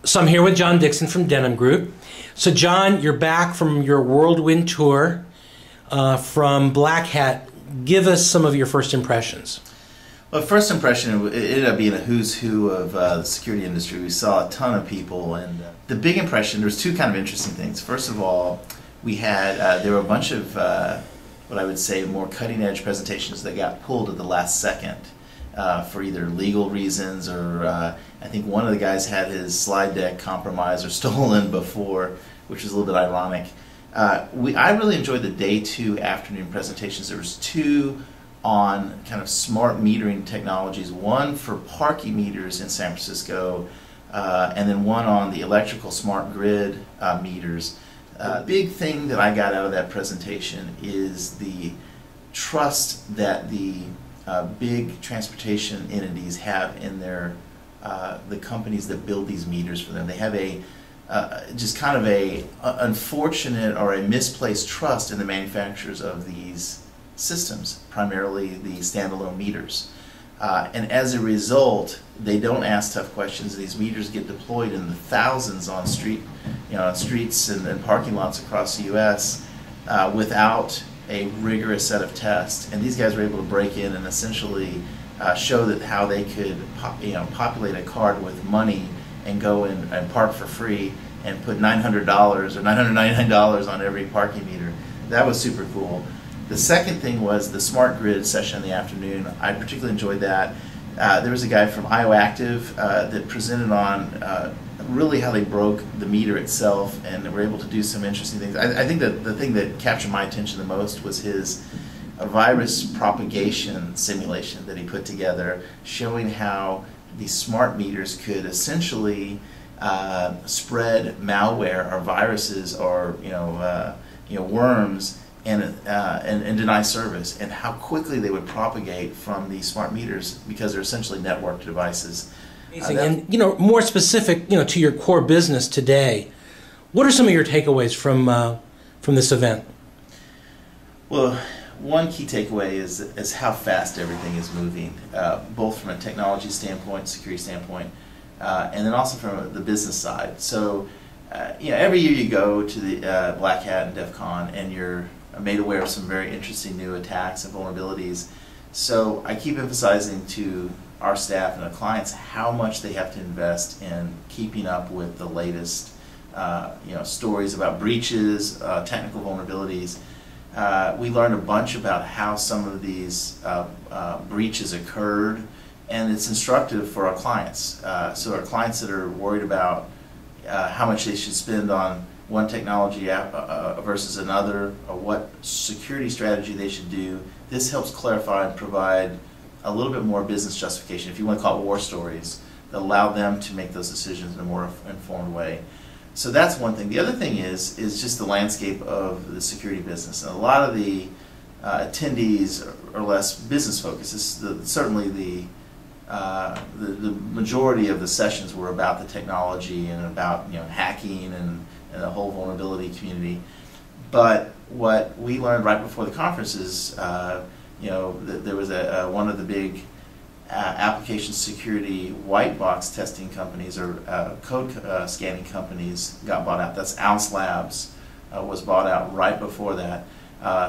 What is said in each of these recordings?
So I'm here with John Dickson from Denim Group. So John, you're back from your whirlwind tour from BlackHat. Give us some of your first impressions. Well, first impression, it ended up being a who's who of the security industry. We saw a ton of people, and the big impression, there's two kind of interesting things. First of all, we had, there were a bunch of what I would say more cutting edge presentations that got pulled at the last second for either legal reasons or I think one of the guys had his slide deck compromised or stolen before, which was a little bit ironic. I really enjoyed the day two afternoon presentations. There was two on kind of smart metering technologies, one for parking meters in San Francisco, and then one on the electrical smart grid meters. The big thing that I got out of that presentation is the trust that the big transportation entities have in their the companies that build these meters for them. They have a just kind of a unfortunate or a misplaced trust in the manufacturers of these systems, primarily the standalone meters. And as a result, they don't ask tough questions. These meters get deployed in the thousands on streets and parking lots across the U.S. Without a rigorous set of tests. And these guys were able to break in and essentially show that how they could populate a card with money and go and park for free and put $900 or $999 on every parking meter. That was super cool. The second thing was the smart grid session in the afternoon. I particularly enjoyed that. There was a guy from IOActive that presented on really how they broke the meter itself and were able to do some interesting things. I think that the thing that captured my attention the most was his virus propagation simulation that he put together, showing how these smart meters could essentially spread malware or viruses or worms and deny service, and how quickly they would propagate from these smart meters because they're essentially networked devices. And more specific, to your core business today, what are some of your takeaways from this event? Well, one key takeaway is how fast everything is moving, both from a technology standpoint, security standpoint, and then also from the business side. So, every year you go to the BlackHat and DEF CON, and you're made aware of some very interesting new attacks and vulnerabilities. So I keep emphasizing to our staff and our clients how much they have to invest in keeping up with the latest stories about breaches, technical vulnerabilities. We learned a bunch about how some of these breaches occurred, and it's instructive for our clients. So our clients that are worried about how much they should spend on one technology versus another, or what security strategy they should do, this helps clarify and provide a little bit more business justification, if you want to call it war stories, that allow them to make those decisions in a more informed way. So that's one thing. The other thing is just the landscape of the security business. And a lot of the attendees are less business focused. Certainly the majority of the sessions were about the technology and about hacking and the whole vulnerability community. But what we learned right before the conference is there was one of the big application security white box testing companies or code scanning companies got bought out. That's Ounce Labs was bought out right before that.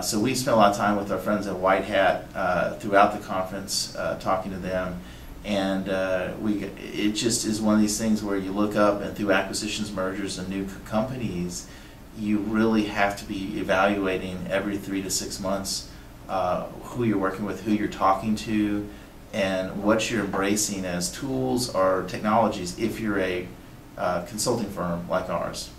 So we spent a lot of time with our friends at White Hat throughout the conference talking to them. And it just is one of these things where you look up, and through acquisitions, mergers, and new companies, you really have to be evaluating every 3 to 6 months who you're working with, who you're talking to, and what you're embracing as tools or technologies if you're a consulting firm like ours.